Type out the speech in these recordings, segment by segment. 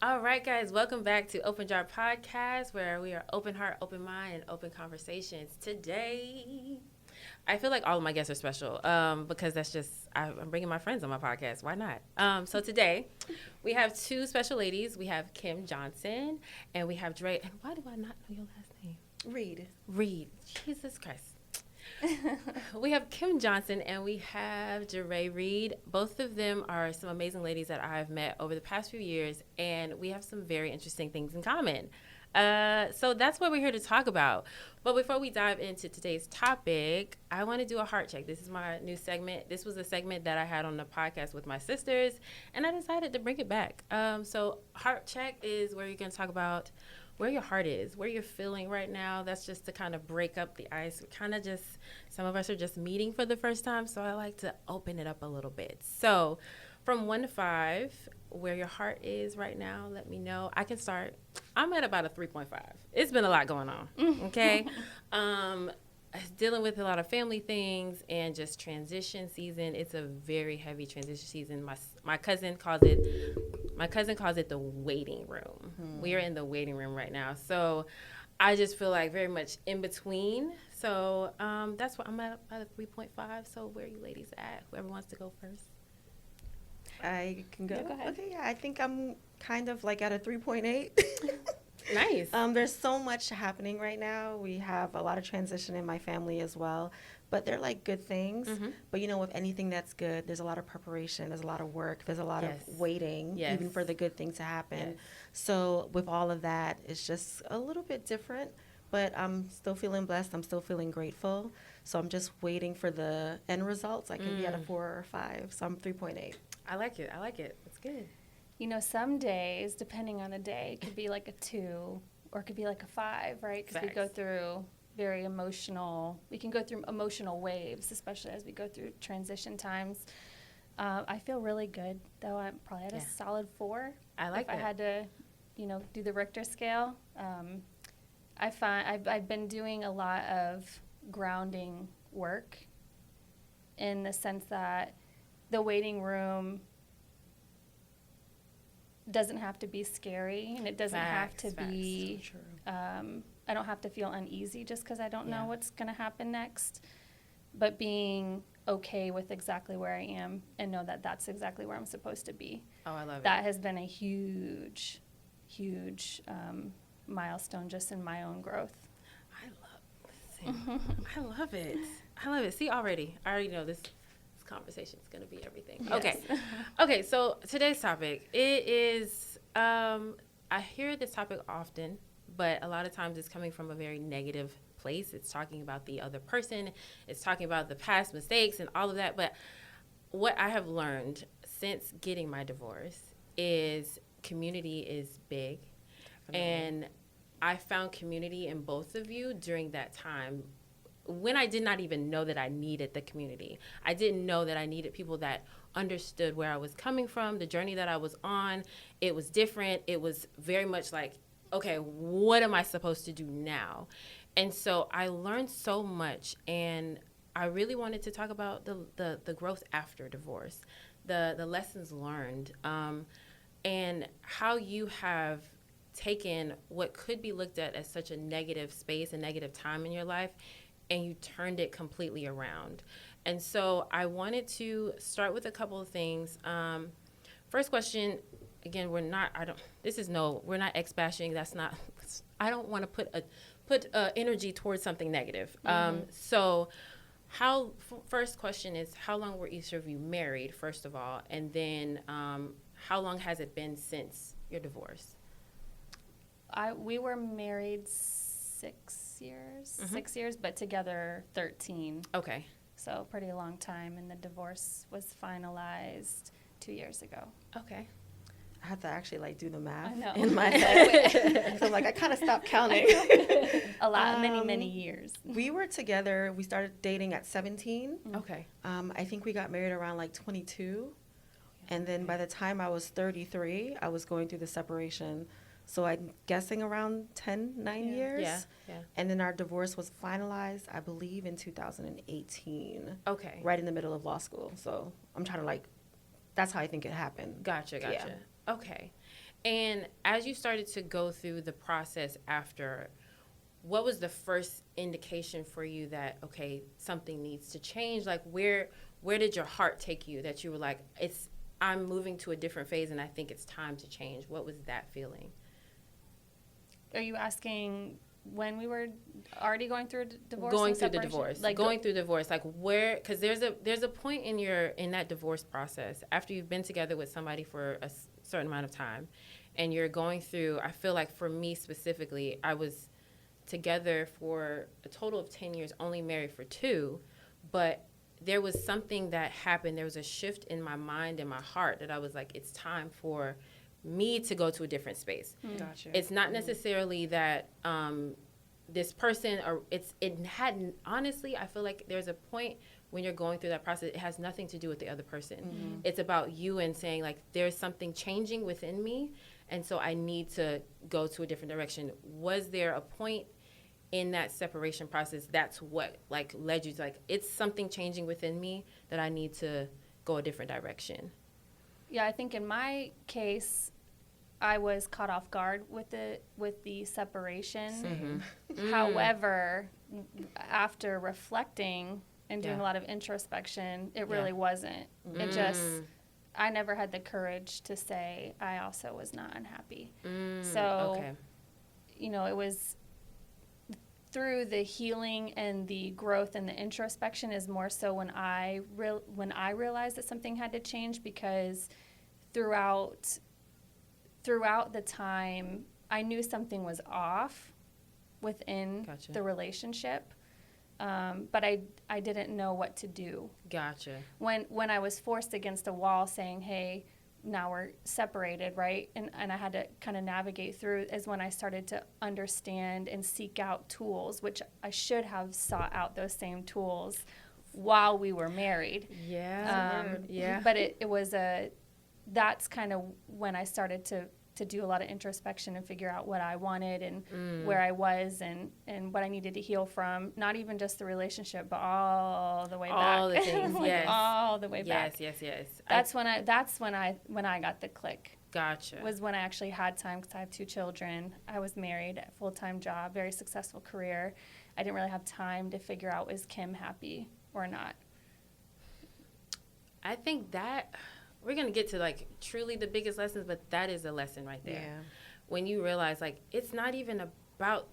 All right, guys, welcome back to Open Jar Podcast, where we are open heart, open mind, and open conversations. Today, I feel like all of my guests are special because I'm bringing my friends on my podcast. Why not? So today, we have two special ladies. We have Kim Johnson and we have Dre. And why do I not know your last name? Reed. Jesus Christ. We have Kim Johnson and we have Jere Reed. Both of them are some amazing ladies that I've met over the past few years, and we have some very interesting things in common. So that's what we're here to talk about. But before we dive into today's topic, I want to do a heart check. This is my new segment. This was a segment that I had on the podcast with my sisters, and I decided to bring it back. So heart check is where you're going to talk about where your heart is, where you're feeling right now. That's just to kind of break up the ice. Some of us are just meeting for the first time, so I like to open it up a little bit. So from 1 to 5, where your heart is right now, let me know. I can start. I'm at about a 3.5. It's been a lot going on, okay? Dealing with a lot of family things and just transition season. It's a very heavy transition season. My cousin calls it the waiting room. We are in the waiting room right now. So I just feel like very much in between. So that's what I'm at a 3.5. So where are you ladies at? Whoever wants to go first. I can go. Yeah, go ahead. Okay, yeah, I think I'm kind of like at a 3.8. Nice. There's so much happening right now. We have a lot of transition in my family as well, but they're like good things. Mm-hmm. But with anything that's good, there's a lot of preparation, there's a lot of work, there's a lot Yes. of waiting, Yes. even for the good thing to happen. Yes. So with all of that, it's just a little bit different, but I'm still feeling blessed. I'm still feeling grateful. So I'm just waiting for the end results. I can be at a 4 or 5, so I'm 3.8. I like it. It's good. Some days, depending on the day, it could be like a 2 or it could be like a 5, right? Because we go through we can go through emotional waves, especially as we go through transition times. I feel really good, though. I'm probably at a solid 4. I like if I had to, do the Richter scale. I find I've been doing a lot of grounding work in the sense that the waiting room doesn't have to be scary, and it doesn't have to be, So true. I don't have to feel uneasy just because I don't know what's going to happen next, but being okay with exactly where I am and know that that's exactly where I'm supposed to be. Oh, I love it. That has been a huge milestone just in my own growth. I love it. See, I already know this conversation is going to be everything. Yes. Okay, so today's topic, it is, I hear this topic often, but a lot of times it's coming from a very negative place. It's talking about the other person. It's talking about the past mistakes and all of that. But what I have learned since getting my divorce is community is big. Definitely. And I found community in both of you during that time when I did not even know that I needed the community. I didn't know that I needed people that understood where I was coming from, the journey that I was on. It was different. It was very much like, okay, what am I supposed to do now? And so I learned so much, and I really wanted to talk about the growth after divorce, the lessons learned, and how you have taken what could be looked at as such a negative space, a negative time in your life, and you turned it completely around. And so I wanted to start with a couple of things. First question, again, we're not ex-bashing. That's not, I don't want to put energy towards something negative. So first question is, how long were each of you married, first of all? And then how long has it been since your divorce? We were married 6 years, but together 13. Okay. So pretty long time, and the divorce was finalized 2 years ago. Okay. I had to actually do the math I know. in my head. So I kind of stopped counting. Many years. We were together. We started dating at 17. Okay. I think we got married around 22. And then by the time I was 33, I was going through the separation. So I'm guessing around 9 years. Yeah. And then our divorce was finalized, I believe, in 2018. Okay. Right in the middle of law school. So I'm trying to that's how I think it happened. Gotcha. Yeah. Okay. And as you started to go through the process after, what was the first indication for you that, okay, something needs to change? Like, where did your heart take you that you were like, I'm moving to a different phase and I think it's time to change? What was that feeling? Are you asking when we were already going through a divorce? Going through the divorce. Like going through divorce. Like where, because there's a point in that divorce process after you've been together with somebody for a certain amount of time and you're going through, I feel like for me specifically, I was together for a total of 10 years, only married for 2, but there was something that happened. There was a shift in my mind and my heart that I was like, it's time for me to go to a different space. Gotcha. It's not necessarily that this person, or it hadn't, honestly, I feel like there's a point when you're going through that process, it has nothing to do with the other person. It's about you and saying like, there's something changing within me, and so I need to go to a different direction. Was there a point in that separation process that's what like led you to like, it's something changing within me that I need to go a different direction? Yeah, I think in my case, I was caught off guard with the separation. However, after reflecting and doing a lot of introspection, it really wasn't. It just, I never had the courage to say I also was not unhappy. So, you know, it was through the healing and the growth and the introspection is more so when I realized that something had to change, because throughout the time I knew something was off within the relationship, but I didn't know what to do. Gotcha. When I was forced against a wall saying, hey, now we're separated, right? And I had to kind of navigate through is when I started to understand and seek out tools, which I should have sought out those same tools while we were married. Yeah. But it was that's kind of when I started to do a lot of introspection and figure out what I wanted and where I was and what I needed to heal from. Not even just the relationship, but all the way back. All the things, yes. All the way back. Yes. That's when I got the click. Gotcha. Was when I actually had time, because I have 2 children. I was married, a full-time job, very successful career. I didn't really have time to figure out, is Kim happy or not? I think that we're going to get to like truly the biggest lessons, but that is a lesson right there. Yeah. When you realize like it's not even about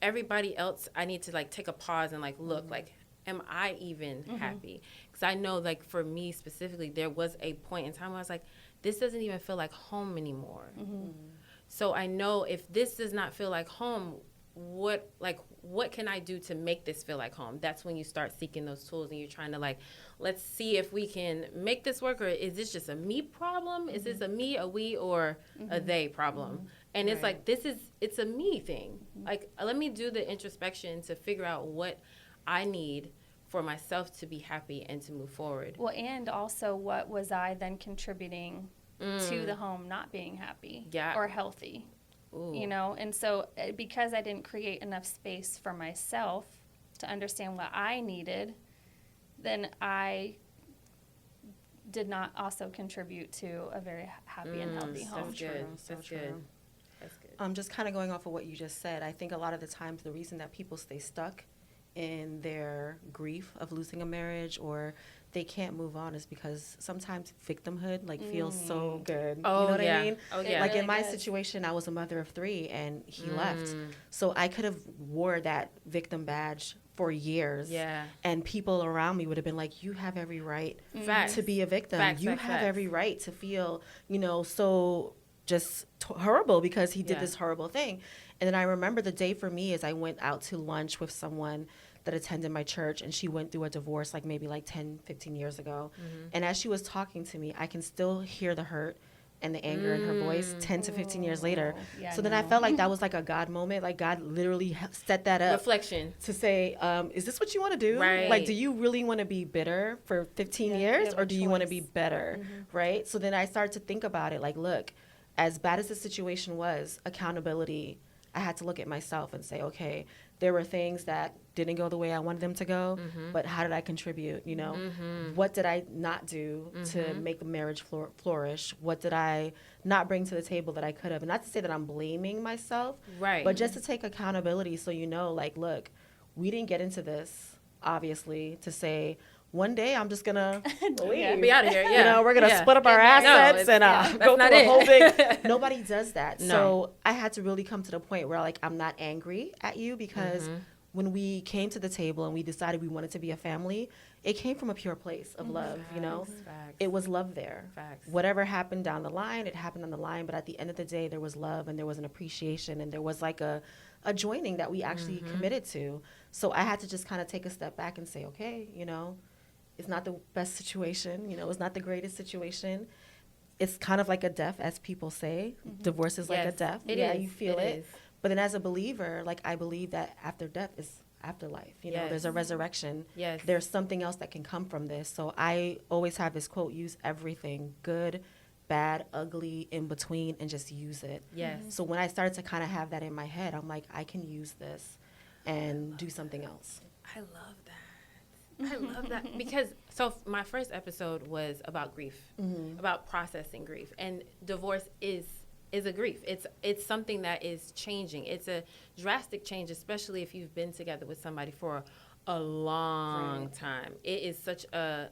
everybody else. I need to like take a pause and like look like, am I even happy? Because I know like for me specifically, there was a point in time where I was like, this doesn't even feel like home anymore. So I know if this does not feel like home, what can I do to make this feel like home? That's when you start seeking those tools and you're trying to like, let's see if we can make this work, or is this just a me problem? Is this a me, a we, or a they problem? And it's like, it's a me thing. Like, let me do the introspection to figure out what I need for myself to be happy and to move forward. Well, and also what was I then contributing to the home not being happy or healthy? Ooh. You know, and so because I didn't create enough space for myself to understand what I needed, then I did not also contribute to a very happy and healthy home. That's good. That's good. Just kind of going off of what you just said, I think a lot of the times the reason that people stay stuck in their grief of losing a marriage or they can't move on is because sometimes victimhood like feels so good. Oh, you know what I mean? Oh, yeah. Like really in my does. situation, I was a mother of 3 and he left. So I could have wore that victim badge for years. Yeah. And people around me would have been like, you have every right Facts. to be a victim. Facts, you facts, have facts. every right to feel, so just horrible because he did this horrible thing. And then I remember the day for me is I went out to lunch with someone that attended my church, and she went through a divorce like maybe like 10, 15 years ago. And as she was talking to me, I can still hear the hurt and the anger in her voice 10 to 15 years later. Yeah, so then I felt like that was like a God moment. Like God literally set that up Reflection. to say, is this what you want to do? Right. Like, do you really want to be bitter for 15 years have or a do you want to choice. be better? Right? So then I started to think about it like, look, as bad as the situation was, accountability I had to look at myself and say, okay, there were things that didn't go the way I wanted them to go, but how did I contribute? You know, what did I not do to make the marriage flourish? What did I not bring to the table that I could have? And not to say that I'm blaming myself, Right. but just to take accountability so you know, like, look, we didn't get into this, obviously, to say, one day I'm just going to leave. Be out of here. Yeah. You know, we're going to split up our assets and go through a whole thing. Nobody does that. No. So I had to really come to the point where, like, I'm not angry at you because when we came to the table and we decided we wanted to be a family, it came from a pure place of love, you know. Facts. It was love there. Facts. Whatever happened down the line, it happened on the line. But at the end of the day, there was love and there was an appreciation and there was like a joining that we actually committed to. So I had to just kind of take a step back and say, okay, you know, it's not the best situation. You know, it's not the greatest situation. It's kind of like a death, as people say. Divorce is like a death. It yeah, is. you feel It it. is. But then as a believer, like, I believe that after death is afterlife. You know, there's a resurrection. Yes. There's something else that can come from this. So I always have this quote, use everything, good, bad, ugly, in between, and just use it. Yes. So when I started to kind of have that in my head, I'm like, I can use this and do something else. I love that. I love that because my first episode was about grief, about processing grief, and divorce is a grief. It's something that is changing. It's a drastic change, especially if you've been together with somebody for a long time. It is such a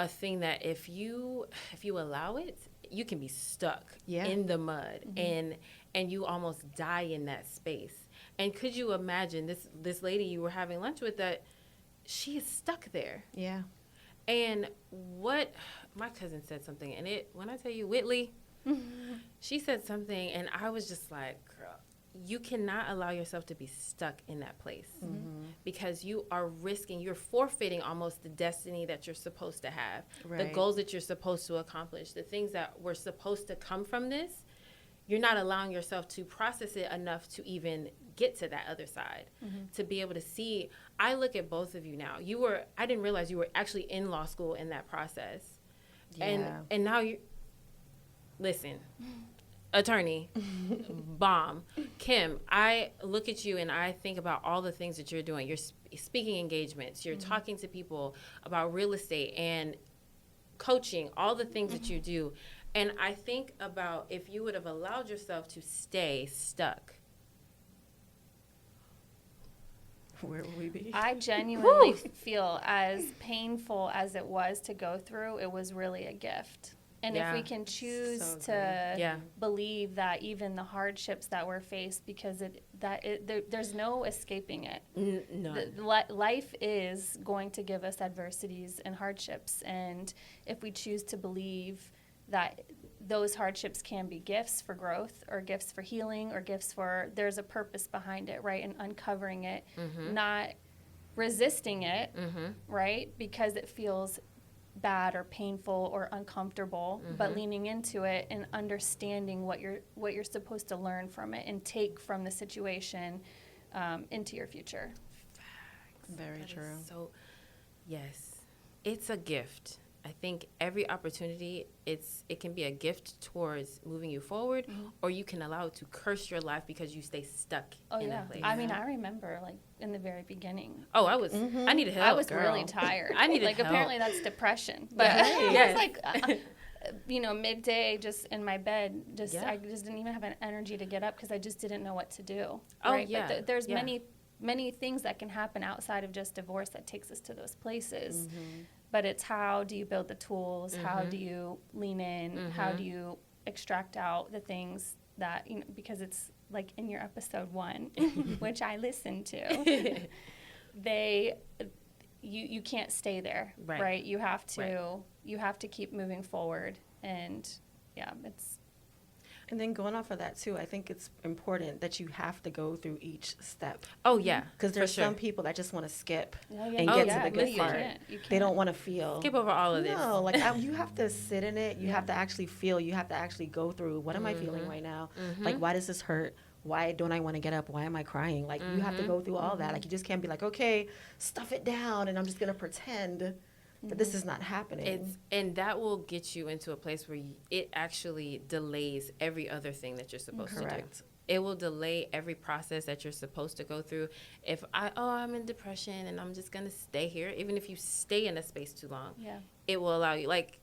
thing that if you allow it, you can be stuck in the mud and you almost die in that space. And could you imagine this lady you were having lunch with, that she is stuck there? Yeah. And my cousin said something, and when I tell you, Whitley, she said something, and I was just like, girl, you cannot allow yourself to be stuck in that place because you're forfeiting almost the destiny that you're supposed to have, the goals that you're supposed to accomplish, the things that were supposed to come from this. You're not allowing yourself to process it enough to even get to that other side, to be able to see. I look at both of you now. I didn't realize you were actually in law school in that process. Yeah. And now listen, attorney, bomb. Kim, I look at you and I think about all the things that you're doing. You're speaking engagements. You're talking to people about real estate and coaching, all the things that you do. And I think about if you would have allowed yourself to stay stuck. Where will we be? I genuinely feel, as painful as it was to go through, it was really a gift. And if we can choose to believe that even the hardships that we're faced, because there's no escaping it. Life is going to give us adversities and hardships. And if we choose to believe that those hardships can be gifts for growth or gifts for healing or gifts for, there's a purpose behind it, right? And uncovering it, not resisting it, right? Because it feels bad or painful or uncomfortable, but leaning into it and understanding what you're supposed to learn from it and take from the situation into your future. Facts. Very true. So, yes, it's a gift. I think every opportunity, it can be a gift towards moving you forward, or you can allow it to curse your life because you stay stuck in that place. I mean, I remember, like, in the very beginning. Oh, I needed help. I was really tired. I needed help. Apparently that's depression. But I was like, midday, just in my bed, I just didn't even have an energy to get up because I just didn't know what to do. Right? But there's many things that can happen outside of just divorce that takes us to those places. But it's how do you build the tools? How do you lean in? How do you extract out the things that, because it's like in your episode 1, which I listened to, you can't stay there, right? You have to keep moving forward, and it's. And then going off of that too, I think it's important that you have to go through each step. Oh yeah, because there's some people that just want to skip and get to the good part. You can't. They don't want to feel. Skip over all of this. No, like you have to sit in it. You have to actually feel. You have to actually go through. What am I feeling right now? Like, why does this hurt? Why don't I want to get up? Why am I crying? Like, you have to go through all that. Like, you just can't be like, okay, stuff it down, and I'm just gonna pretend but this is not happening. And that will get you into a place where it actually delays every other thing that you're supposed to do. It will delay every process that you're supposed to go through. If I'm in depression and I'm just going to stay here, even if you stay in a space too long, it will allow you. Like,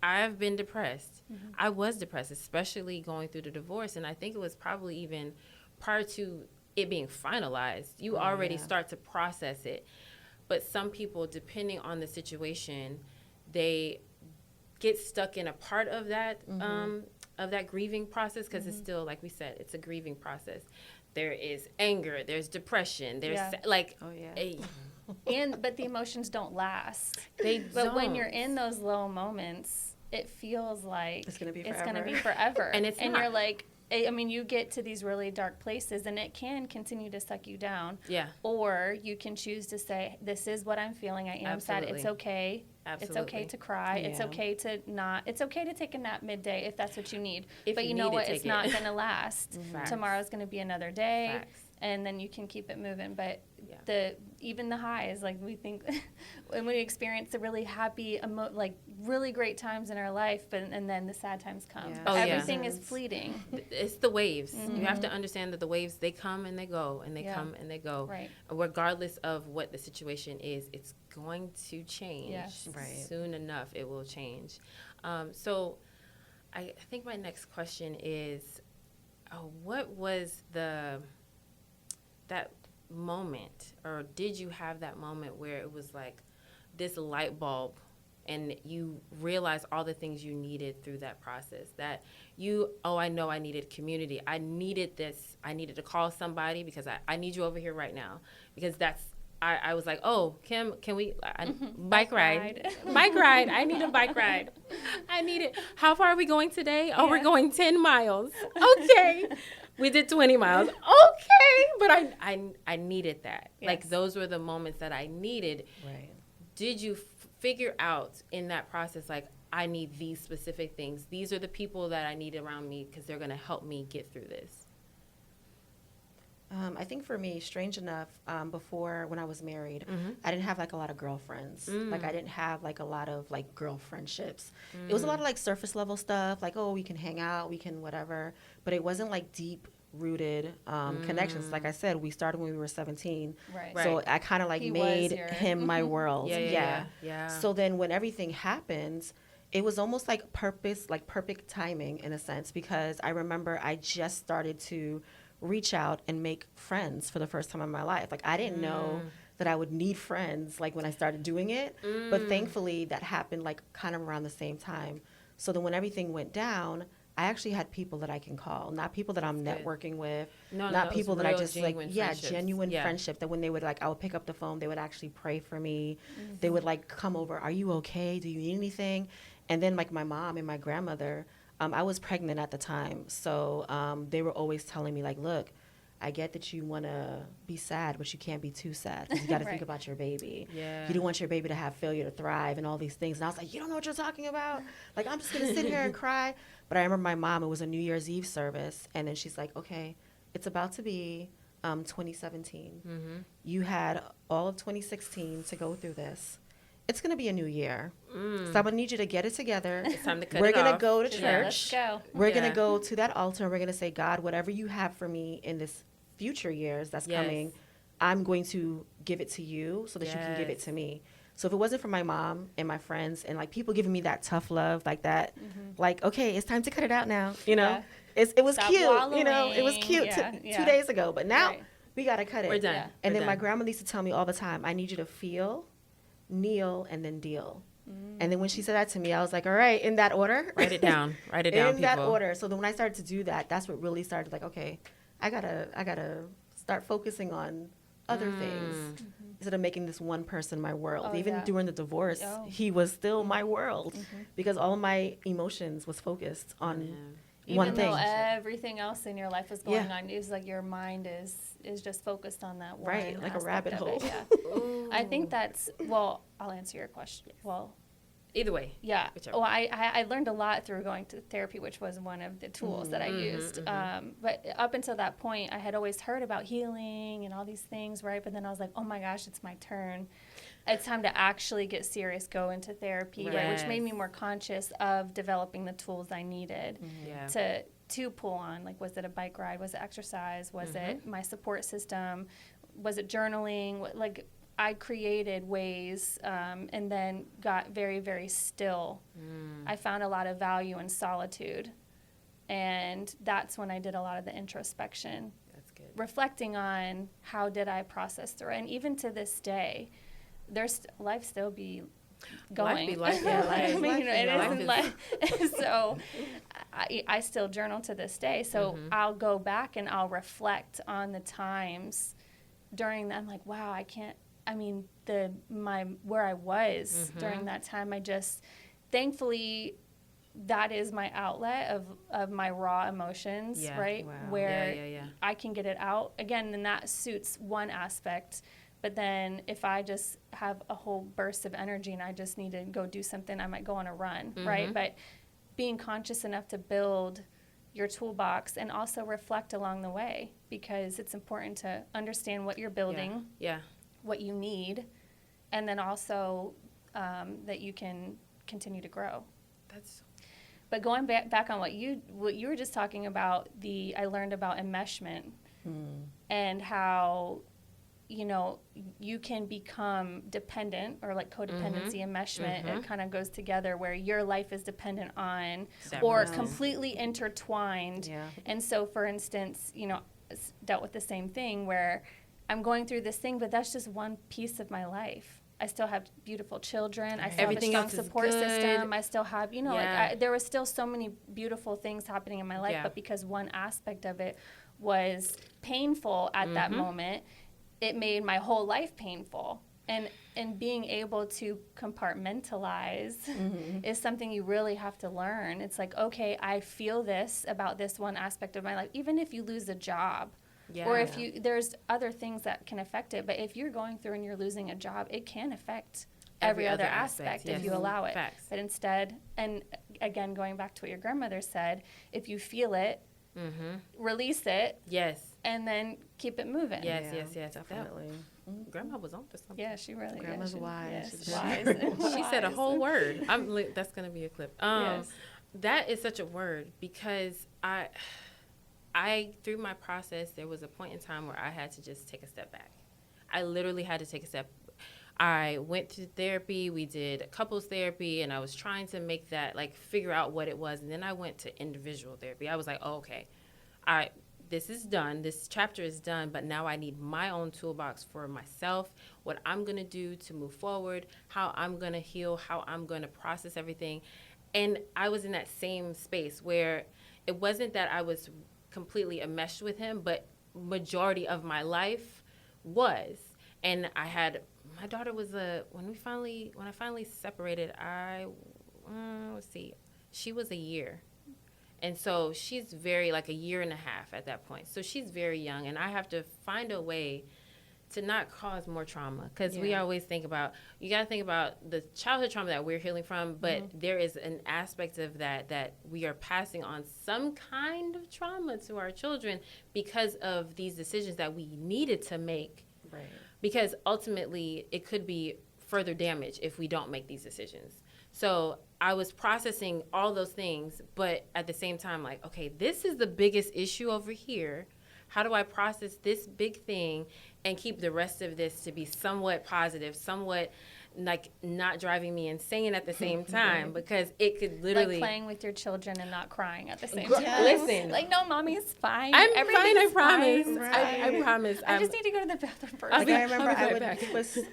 I've been depressed. I was depressed, especially going through the divorce. And I think it was probably even prior to it being finalized. You already start to process it. But some people, depending on the situation, they get stuck in a part of that grieving process, because it's still, like we said, it's a grieving process. There is anger, there's depression, there's but the emotions don't last. But when you're in those low moments, it feels like it's gonna be forever. And you're like, I mean, you get to these really dark places, and it can continue to suck you down. Yeah. Or you can choose to say, this is what I'm feeling. I am sad. It's okay. Absolutely. It's okay to cry. Yeah. It's okay to not. It's okay to take a nap midday if that's what you need. If but you you know need what? to It's take not it. going to last. Facts. Tomorrow's going to be another day. Facts. And then you can keep it moving. But even the highs, like we think, when we experience the really happy, really great times in our life, and then the sad times come. Yeah. But everything is fleeting. It's the waves. You have to understand that the waves, they come and they go, and they come and they go. Right. Regardless of what the situation is, it's going to change. Yes. Right. Soon enough, it will change. So I think my next question is, what was that moment, or did you have that moment where it was like this light bulb and you realized all the things you needed through that process, that I know I needed community. I needed this. I needed to call somebody because I need you over here right now, because I was like, oh, Kim, can we bike ride? Bike ride. I need a bike ride. I need it. How far are we going today? Oh, we're going 10 miles. Okay. We did 20 miles. Okay. But I needed that. Yes. Like, those were the moments that I needed. Right. Did you figure out in that process, like, I need these specific things? These are the people that I need around me because they're going to help me get through this. I think for me, strange enough, before, when I was married, I didn't have like a lot of girlfriends. Like, I didn't have like a lot of like girl friendships. It was a lot of like surface level stuff, like, oh, we can hang out, we can whatever, but it wasn't like deep rooted connections. Like I said, we started when we were 17. Right. So I kind of like made him my world. Yeah. So then when everything happens, it was almost like perfect timing in a sense, because I remember I just started to reach out and make friends for the first time in my life. Like, I didn't know that I would need friends like when I started doing it, but thankfully that happened like kind of around the same time. So then when everything went down, I actually had people that I can call, not people that I'm networking with, not people that I just like, genuine friendship, that when they would like, I would pick up the phone, they would actually pray for me. They would like come over, are you okay? Do you need anything? And then like my mom and my grandmother, I was pregnant at the time. So they were always telling me like, look, I get that you want to be sad, but you can't be too sad, because you got to think about your baby. Yeah. You don't want your baby to have failure to thrive and all these things. And I was like, you don't know what you're talking about? Like, I'm just going to sit here and cry. But I remember my mom, it was a New Year's Eve service. And then she's like, okay, it's about to be 2017. You had all of 2016 to go through this. It's going to be a new year. So I'm going to need you to get it together. It's time to cut We're it going to off. go to Yeah, church. let's go. We're going to go to that altar, and we're going to say, God, whatever you have for me in this future years that's coming, I'm going to give it to you so that you can give it to me. So if it wasn't for my mom and my friends and like people giving me that tough love like that, like, okay, it's time to cut it out now, you know? It was Stop cute, wallowing. you know? It was cute 2 days ago, but now we got to cut it. We're done. Yeah. And We're then my done. grandma used to tell me all the time, I need you to feel, kneel, and then deal. And then when she said that to me, I was like, all right, in that order. Write it down. Write it down, In that people. order. So then when I started to do that, that's what really started, like, okay, I gotta start focusing on other things instead of making this one person my world. Even during the divorce, he was still my world because all my emotions was focused on one Even thing. though everything else in your life is going on, it's like your mind is just focused on that one. Right, like a rabbit aspect of hole. it, I think that's, well, I'll answer your question. Well, Either way. yeah. Whichever. Well, I learned a lot through going to therapy, which was one of the tools that I used. But up until that point, I had always heard about healing and all these things, right? But then I was like, oh my gosh, it's my turn. it's time to actually get serious, go into therapy, right? Which made me more conscious of developing the tools I needed to pull on. Like, was it a bike ride? Was it exercise? Was it my support system? Was it journaling? Like, I created ways and then got very, very still. I found a lot of value in solitude. And that's when I did a lot of the introspection. That's good. Reflecting on how did I process through it. And even to this day, life still be going. Life be life. I mean, it isn't life. So I still journal to this day. So I'll go back and I'll reflect on the times during that. I'm like, wow, where I was during that time, thankfully, that is my outlet of my raw emotions, right? Wow. Where I can get it out. Again, then that suits one aspect. But then if I just have a whole burst of energy and I just need to go do something, I might go on a run, right? But being conscious enough to build your toolbox and also reflect along the way, because it's important to understand what you're building, what you need, and then also that you can continue to grow. But going back on what you were just talking about, I learned about enmeshment and how, you can become dependent, or like codependency, enmeshment. It kind of goes together where your life is dependent on or completely intertwined. Yeah. And so, for instance, dealt with the same thing where I'm going through this thing, but that's just one piece of my life. I still have beautiful children. I still have a strong support system. I still have, there were still so many beautiful things happening in my life, but because one aspect of it was painful at that moment, it made my whole life painful. And being able to compartmentalize is something you really have to learn. It's like, okay, I feel this about this one aspect of my life. Even if you lose a job, or if there's other things that can affect it. But if you're going through and you're losing a job, it can affect every other aspect if you allow it. Facts. But instead, and again, going back to what your grandmother said, if you feel it, release it. Yes. And then keep it moving. Yes, definitely. Grandma was on to something. Yeah, she really is. Grandma's wise. Wise. She said a whole word. That's going to be a clip. That is such a word, because I, through my process, there was a point in time where I had to just take a step back. I literally had to take a step. I went to therapy. We did couples therapy, and I was trying to make that, figure out what it was. And then I went to individual therapy. I was like, oh, okay, this is done. This chapter is done, but now I need my own toolbox for myself, what I'm going to do to move forward, how I'm going to heal, how I'm going to process everything. And I was in that same space where it wasn't that I was completely enmeshed with him, but majority of my life was. And I had, my daughter was when I finally separated, she was a year. And so she's very, a year and a half at that point. So she's very young, and I have to find a way to not cause more trauma, because we always think about, you got to think about the childhood trauma that we're healing from, but there is an aspect of that we are passing on some kind of trauma to our children because of these decisions that we needed to make. Right. Because ultimately it could be further damage if we don't make these decisions. So I was processing all those things, but at the same time, okay, this is the biggest issue over here. How do I process this big thing and keep the rest of this to be somewhat positive, somewhat not driving me insane at the same time, because it could literally... playing with your children and not crying at the same time. Listen. No, Mommy, it's fine. I'm fine, I promise. Right. I promise. I just need to go to the bathroom first. I remember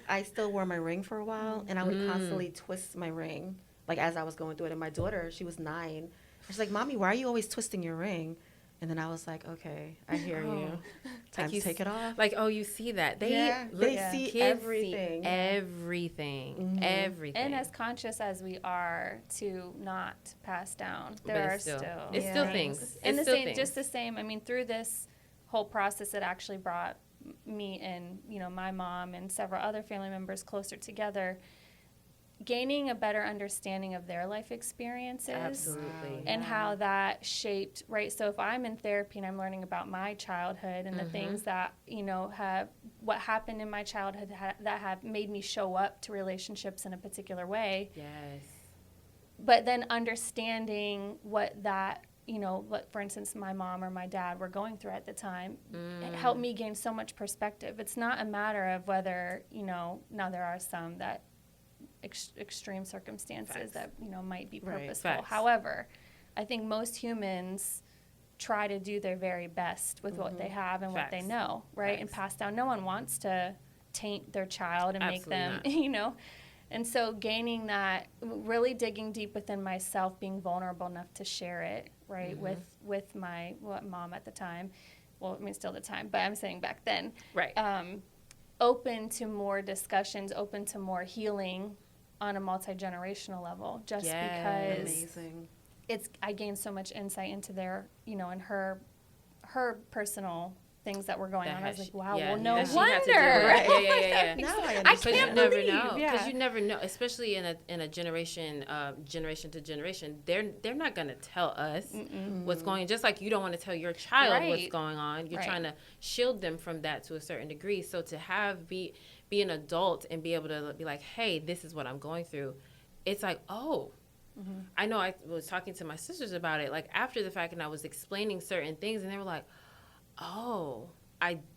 I still wore my ring for a while, and I would constantly twist my ring, as I was going through it. And my daughter, she was 9. She's like, Mommy, why are you always twisting your ring? And then I was like, okay, I hear you. Time to take it off. You see that. They see everything. Everything. Everything. And as conscious as we are to not pass down, there are still things. And just the same. I mean, through this whole process, it actually brought me and, my mom and several other family members closer together. gaining a better understanding of their life experiences. Absolutely. And how that shaped, right? So if I'm in therapy and I'm learning about my childhood and the things that, what happened in my childhood that have made me show up to relationships in a particular way. Yes. But then understanding what that, what, for instance, my mom or my dad were going through at the time, it helped me gain so much perspective. It's not a matter of whether, now there are some that extreme circumstances that, might be purposeful. Facts. However, I think most humans try to do their very best with what they have and what they know, right? And pass down. No one wants to taint their child and make them, And so gaining that, really digging deep within myself, being vulnerable enough to share it, right, with my mom at the time. Well, I mean, still the time, but I'm saying back then. Right. Open to more discussions, open to more healing on a multi-generational level, just because Amazing. I gained so much insight into their, and her personal things that were going on. I was like, wow, well, no wonder. Right. Yeah. Now I understand. I can't believe. Because you never know, especially in a generation to generation. They're not going to tell us what's going on. Just like you don't want to tell your child what's going on. You're trying to shield them from that to a certain degree. So to be an adult and be able to be like, hey, this is what I'm going through. It's like, oh. I know I was talking to my sisters about it, like after the fact, and I was explaining certain things, and they were like, oh,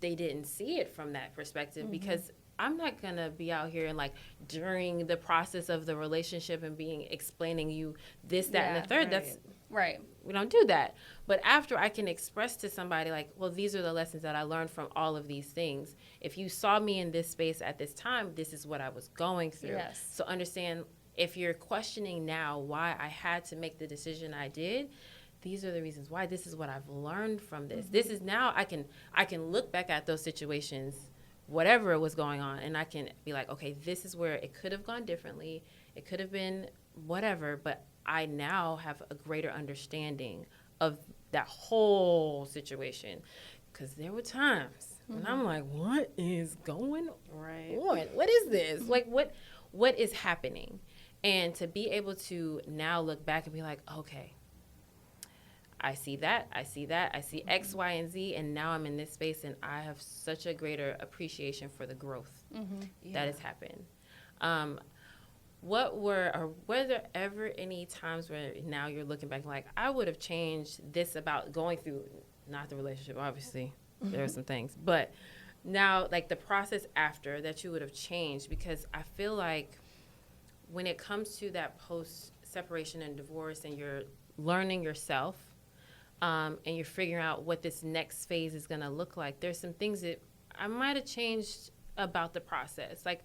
they didn't see it from that perspective, because I'm not going to be out here and like during the process of the relationship and explaining you this, that, and the third. That's right. We don't do that. But after I can express to somebody like, well, these are the lessons that I learned from all of these things. If you saw me in this space at this time, this is what I was going through. Yes. So understand, if you're questioning now why I had to make the decision I did, these are the reasons why. This is what I've learned from this. This is now I can look back at those situations, whatever was going on, and I can be like, okay, this is where it could have gone differently. It could have been whatever, but I now have a greater understanding of that whole situation. Because there were times when I'm like, what is going on? What is this? Like, what is happening? And to be able to now look back and be like, okay, I see that, I see X, Y, and Z, and now I'm in this space, and I have such a greater appreciation for the growth that has happened. Were there ever any times where now you're looking back like, I would have changed this about going through, not the relationship, obviously, there are some things, but now like the process after that you would have changed? Because I feel like when it comes to that post-separation and divorce, and you're learning yourself, and you're figuring out what this next phase is going to look like, there's some things that I might have changed about the process. Like,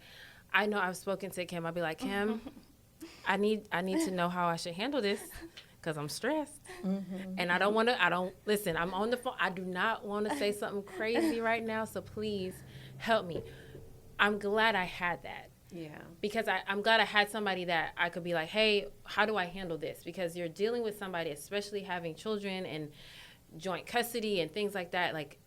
I know I've spoken to Kim. I'll be like, Kim, I need to know how I should handle this, because I'm stressed. And listen, I'm on the phone. I do not want to say something crazy right now, so please help me. I'm glad I had that. Yeah. Because I'm glad I had somebody that I could be like, hey, how do I handle this? Because you're dealing with somebody, especially having children and joint custody and things like that. Like,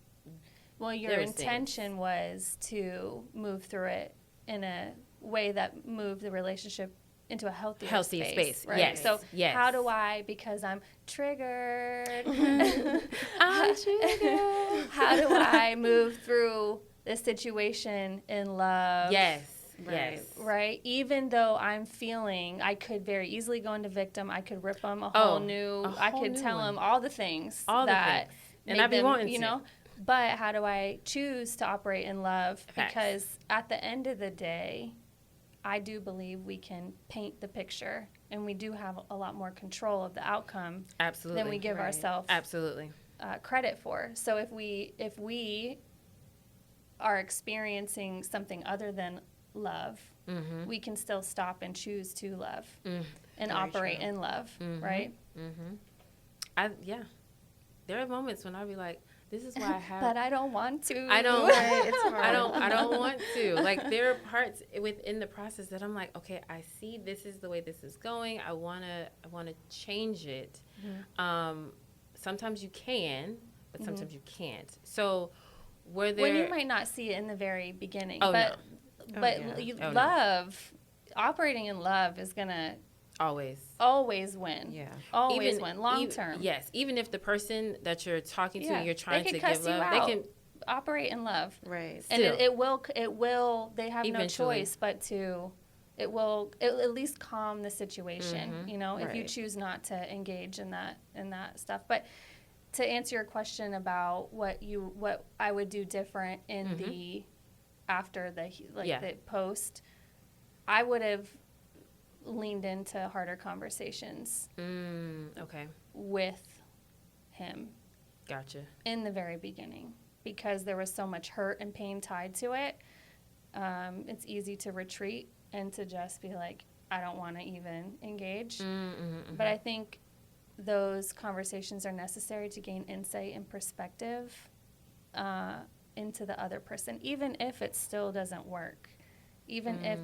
well, your intention was to move through it in a way that moved the relationship into a healthier space. Right? Yes. So how do I, because I'm triggered, I'm triggered. How do I move through this situation in love? Yes. Right. Yes. Right. Even though I'm feeling, I could very easily go into victim. I could rip them I could tell them all the things that and I'd be wanting to. But how do I choose to operate in love? Because at the end of the day, I do believe we can paint the picture, and we do have a lot more control of the outcome than we give ourselves credit for. So if we are experiencing something other than love, we can still stop and choose to love and operate in love, right? There are moments when I'll be like, this is why I have. But I don't want to. I don't. It's hard. I don't want to. Like, there are parts within the process that I'm like, okay, I see this is the way this is going. I wanna change it. Sometimes you can, but sometimes you can't. So, when you might not see it in the very beginning, Oh, but no. love. operating in love is going to always win. Yeah. Always win, long term. Yes. Even if the person that you're talking to and you're trying to give love, they can operate in love. Right. And it will, they have no choice but to, it will at least calm the situation, you know, if you choose not to engage in that stuff. But to answer your question about what I would do different in the, after the post, I would have leaned into harder conversations with him. Gotcha. In the very beginning, because there was so much hurt and pain tied to it. It's easy to retreat and to just be like, I don't want to even engage. But I think those conversations are necessary to gain insight and perspective into the other person, even if it still doesn't work.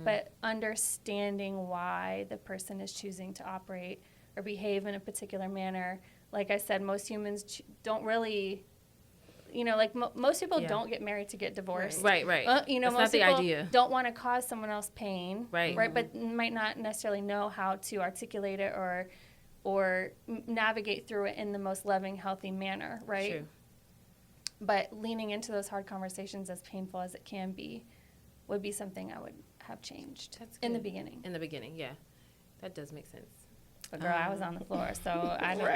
But understanding why the person is choosing to operate or behave in a particular manner. Like I said, most humans don't really, you know, like most people don't get married to get divorced. Right. You know, that's most not the people idea. don't want to cause someone else pain. Right. But might not necessarily know how to articulate it or navigate through it in the most loving, healthy manner. Right. True. But leaning into those hard conversations, as painful as it can be, would be something I would have changed in the beginning. In the beginning, yeah. That does make sense. But girl, I was on the floor, so I don't.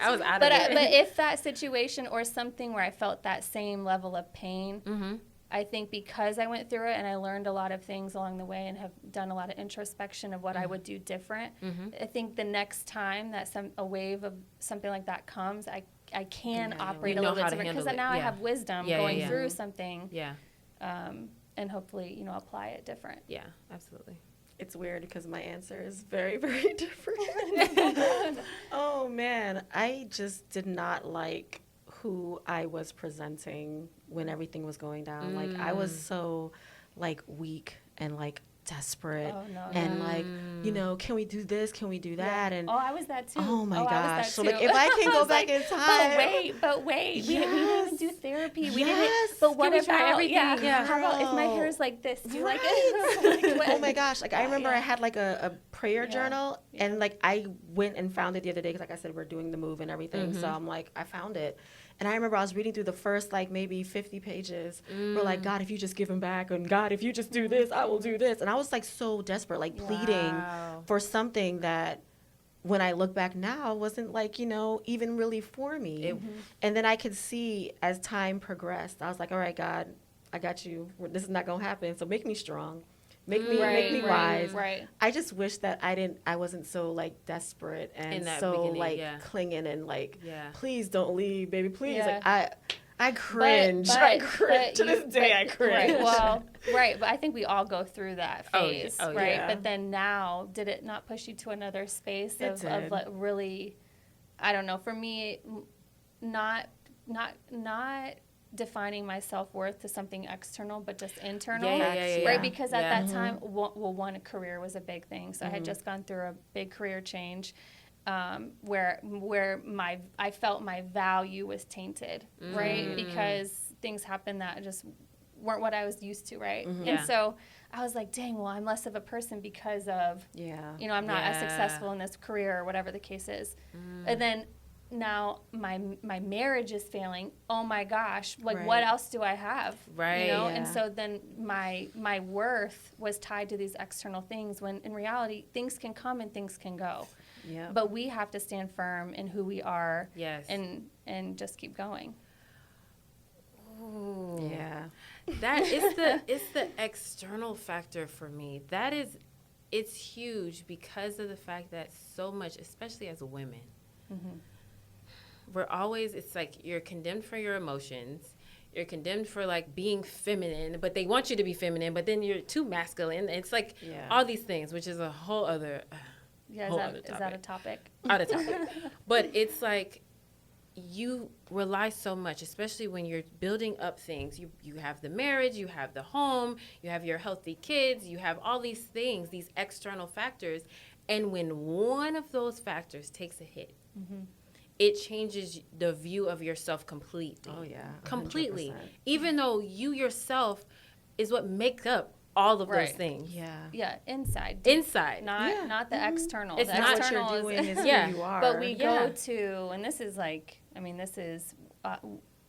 I was out of it. But if that situation or something where I felt that same level of pain, I think because I went through it and I learned a lot of things along the way and have done a lot of introspection of what I would do different, I think the next time that a wave of something like that comes, I can operate a little bit different because now I have wisdom going through something. Yeah. And hopefully, you know, apply it different. Yeah, absolutely. It's weird because my answer is very, very different. Oh, man. I just did not like who I was presenting when everything was going down. Like, I was so, like, weak and, like, desperate and like, you know, can we do this? Can we do that? And I was that too. Oh my gosh. So like if I can go back in time. But wait. Yes. We didn't even do therapy. We didn't. But what about everything? Yeah. How about if my hair is like this? Do like it. Oh my gosh. Like I remember I had like a prayer journal and like I went and found it the other day because like I said, we're doing the move and everything. So I'm like, I found it. And I remember I was reading through the first, like, maybe 50 pages. We're like, God, if you just give him back, and God, if you just do this, I will do this. And I was, like, so desperate, like, pleading for something that, when I look back now, wasn't, like, you know, even really for me. And then I could see, as time progressed, I was like, all right, God, I got you. This is not going to happen, so make me strong. Make me wise. Right. I just wish that I wasn't so like desperate and so like clinging and like, please don't leave, baby, please. Like I cringe. I cringe to this day. I cringe. Right. Well, right. But I think we all go through that phase, right? Yeah. But then now, did it not push you to another space of like really? I don't know. For me, not defining my self-worth to something external but just internal, right? Because at that time, one, a career was a big thing, so I had just gone through a big career change where I felt my value was tainted, right? Because things happened that just weren't what I was used to, right? And so I was like, dang, well, I'm less of a person because of, you know, I'm not as successful in this career or whatever the case is. And then now my marriage is failing. Oh my gosh, like what else do I have? Right. You know, and so then my worth was tied to these external things when in reality things can come and things can go. Yeah. But we have to stand firm in who we are. Yes. And just keep going. Ooh. Yeah. That is it's the external factor for me. It's huge because of the fact that so much, especially as women, we're always, it's like you're condemned for your emotions. You're condemned for like being feminine, but they want you to be feminine, but then you're too masculine. It's like all these things, which is a whole other is that a topic? Out of topic. But it's like you rely so much, especially when you're building up things. You have the marriage, you have the home, you have your healthy kids, you have all these things, these external factors. And when one of those factors takes a hit, it changes the view of yourself completely. Oh, yeah. 100%. Completely. Even though you yourself is what makes up all of those Right. things. Yeah, inside. Inside. Not the external. It's the not external what you're doing, is yeah. who you are. But we Yeah. go to, and this is like, I mean, this is,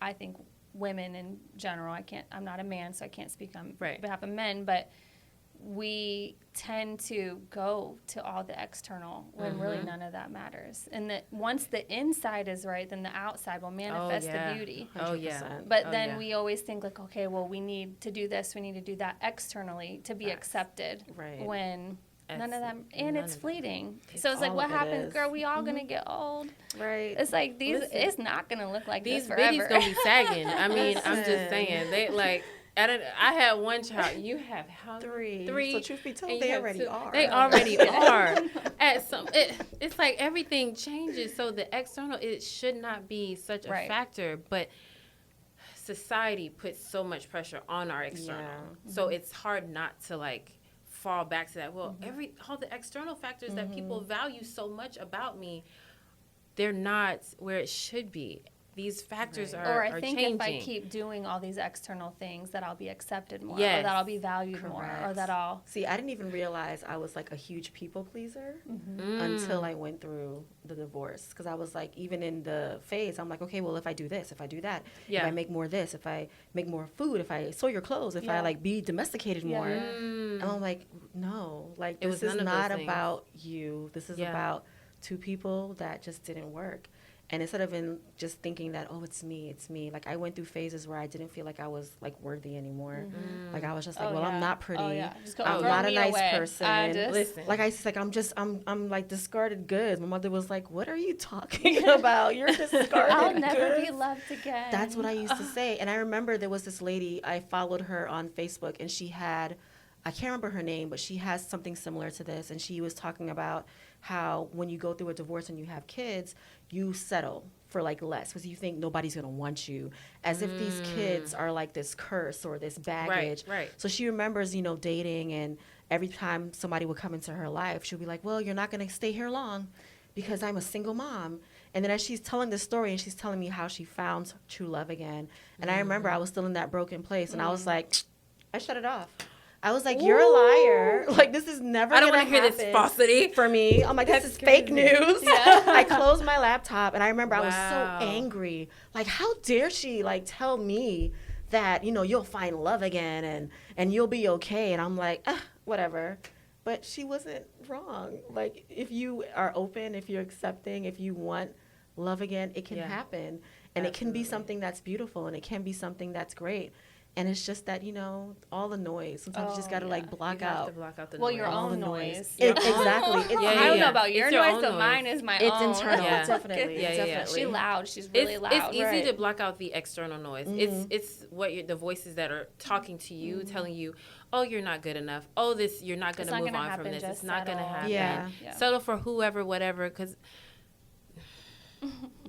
I think women in general, I'm not a man, so I can't speak on Right. behalf of men, but we tend to go to all the external when really none of that matters. And that once the inside is right, then the outside will manifest the beauty. 100%. Oh, yeah. But Oh, then yeah. we always think like, okay, well, we need to do this, we need to do that externally to be Facts. accepted. Right. When none of That's- them, and none it's of it. fleeting. So it's like, all what of it happens, is. girl? We all gonna get old. Right. It's like Listen, it's not gonna look like These this forever. bitties gonna be sagging. I mean, I'm just Listen. saying. They like, I had one child. You have how Three. Three. So truth be told, and they you have already two. are. They already are. It's like everything changes. So the external, it should not be such a Right. factor, but society puts so much pressure on our external. Yeah. So it's hard not to like fall back to that. Well, all the external factors that people value so much about me, they're not where it should be. These factors Right. Or I are think changing. if I keep doing all these external things, that I'll be accepted more, Yes. or that I'll be valued more, or Correct. that I'll. See, I didn't even realize I was like a huge people pleaser Mm. until I went through the divorce. Because I was like, even in the phase, I'm like, okay, well, if I do this, if I do that, Yeah. if I make more this, if I make more food, if I sew your clothes, if I Yeah. like be domesticated Yeah. more. Mm. And I'm like, no, like It was this is none of those not things. about you. This is Yeah. about two people that just didn't work. And instead of just thinking that, oh, it's me, like I went through phases where I didn't feel like I was like worthy anymore. Like I was just like, Oh, well, yeah. I'm not pretty. Oh, yeah. Just go I'm throw not a me nice away. person. I just- Listen. Like I said, I'm like discarded goods. My mother was like, what are you talking about? You're discarded I'll never goods. be loved again. That's what I used to say. And I remember there was this lady, I followed her on Facebook, and she had, I can't remember her name, but she has something similar to this. And she was talking about how when you go through a divorce and you have kids, you settle for like less because you think nobody's going to want you, as if these kids are like this curse or this baggage. Right. So she remembers, dating, and every time somebody would come into her life, she'll be like, well, you're not going to stay here long because I'm a single mom. And then as she's telling this story and she's telling me how she found true love again, and I remember I was still in that broken place, and I was like, I shut it off. I was like, you're a liar. Like, this is never I don't want to hear this falsity. for me. I'm like, this That's is fake crazy. news. Yeah. I closed my laptop, and I remember I was Wow. so angry. Like, how dare she, like, tell me that, you'll find love again and you'll be okay. And I'm like, whatever. But she wasn't wrong. Like, if you are open, if you're accepting, if you want love again, it can Yeah. happen. And it can be Absolutely. something that's beautiful, and it can be something that's great. And it's just that, all the noise. Sometimes you just Oh, got to, yeah. like, block You have out. to block out the Well, noise. your all own the noise. It- exactly. It's, Yeah, I yeah, don't yeah. know about your It's your noise, own but noise. mine is my It's own. internal, Yeah. definitely. Yeah, yeah, yeah. definitely. She's loud. She's really It's loud. easy Right. to block out the external noise. It's what the voices that are talking to you, telling you, oh, you're not good enough. Oh, you're not going It's to not move gonna on from happen, this. just It's not going to settle. happen. Yeah. Yeah. Settle for whoever, whatever, because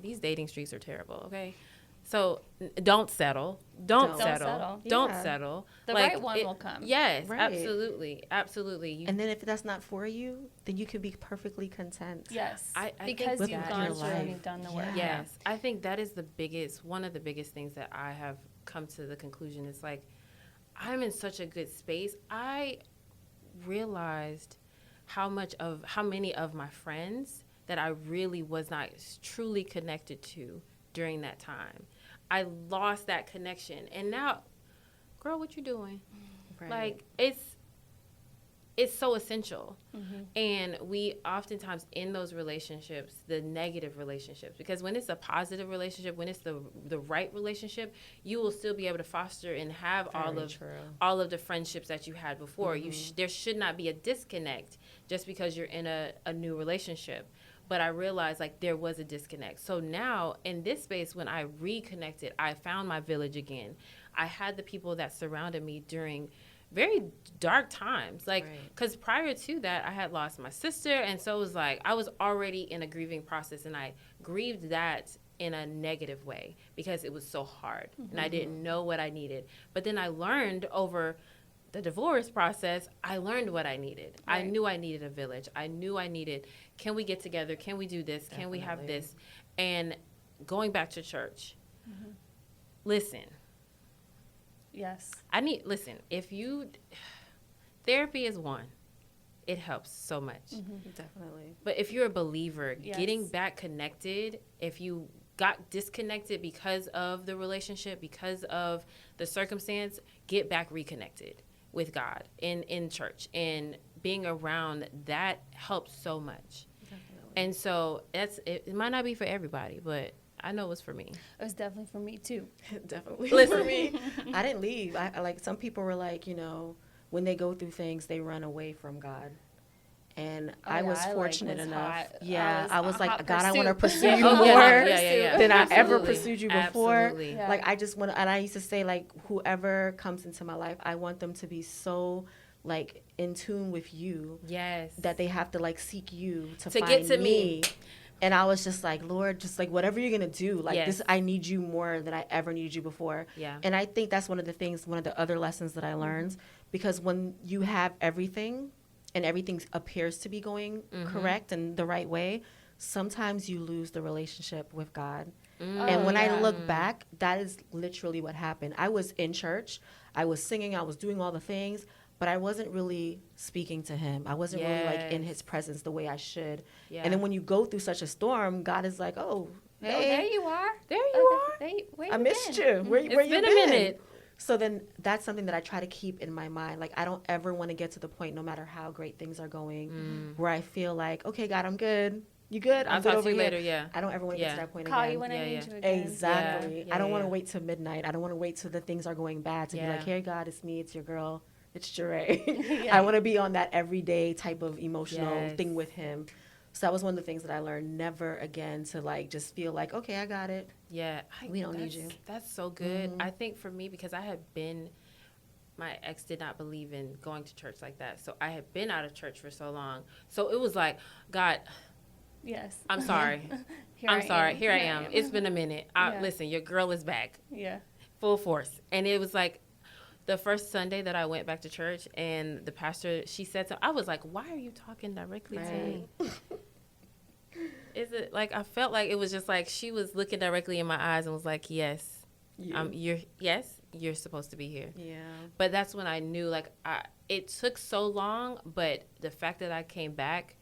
these dating streets are terrible, okay? So don't settle. Don't Don't settle. settle. Don't Yeah. settle. The right one will come. Yes, Right. absolutely. Absolutely. And then if that's not for you, then you could be perfectly content. Yes. I think because with you've that, gone your through and life. you've done the work. Yeah. Yes, I think that is one of the biggest things that I have come to the conclusion. It's like, I'm in such a good space. I realized how many of my friends that I really was not truly connected to during that time. I lost that connection. And now, girl, what you doing? Right. Like, it's so essential. And we oftentimes in those relationships, the negative relationships, because when it's a positive relationship, when it's the right relationship, you will still be able to foster and have Very true. all of the friendships that you had before. There should not be a disconnect just because you're in a new relationship. But I realized like there was a disconnect. So now in this space, when I reconnected, I found my village again. I had the people that surrounded me during very dark times. Like, because prior to that, I had lost my sister. And so it was like, I was already in a grieving process, and I grieved that in a negative way because it was so hard and I didn't know what I needed. But then I learned over the divorce process, I learned what I needed. I knew I needed a village. I knew I needed, can we get together? Can we do this? Can we have this? And going back to church, listen. Yes. Listen, if you, therapy is one. It helps so much. Definitely. But if you're a believer, Yes. getting back connected, if you got disconnected because of the relationship, because of the circumstance, get back reconnected with God in church. And being around that helps so much. Definitely. And so it might not be for everybody, but I know it's for me. It was definitely for me too. Definitely. Listen. For me, I didn't leave. I like, some people were like, you know, when they go through things, they run away from God. And I was fortunate enough. Yeah, I was like, God, I want to pursue you more than I ever pursued you before. Absolutely. Yeah. Like, I just want to, and I used to say, like, whoever comes into my life, I want them to be so, like, in tune with you. Yes. That they have to, like, seek you to To find get to me. And I was just like, Lord, just like whatever you're going to do, like Yes. this, I need you more than I ever needed you before. Yeah. And I think that's one of the other lessons that I learned, because when you have everything and everything appears to be going correct and the right way, sometimes you lose the relationship with God. And when I look back, that is literally what happened. I was in church, I was singing, I was doing all the things, but I wasn't really speaking to him. I wasn't really like in his presence the way I should. Yeah. And then when you go through such a storm, God is like, oh, hey, Oh, there you are. There you are. I missed you. Where you It's been a minute. So then that's something that I try to keep in my mind. Like, I don't ever want to get to the point, no matter how great things are going, where I feel like, okay, God, I'm good. You good? I'll I'm good talk over to you here. later, yeah. I don't ever want to get to Yeah. that point Call again. you when I need you again. Exactly. Yeah, I don't want to yeah. wait till midnight. I don't want to wait till the things are going bad to be Yeah. like, hey, God, it's me, it's your girl, it's Jere. I want to be on that everyday type of emotional Yes. thing with him. So that was one of the things that I learned, never again to like just feel like, okay, I got it. Yeah. We don't need you. That's so good. I think for me, because my ex did not believe in going to church like that. So I had been out of church for so long. So it was like, God, Yes. I'm sorry. I'm sorry. Here I am. It's been a minute. Yeah. Listen, your girl is back. Yeah. Full force. And it was like the first Sunday that I went back to church, and the pastor, she said so. I was like, why are you talking directly to me? Is it like, I felt like it was just like she was looking directly in my eyes and was like, yes, you're supposed to be here. Yeah. But that's when I knew, like, it took so long, but the fact that I came back,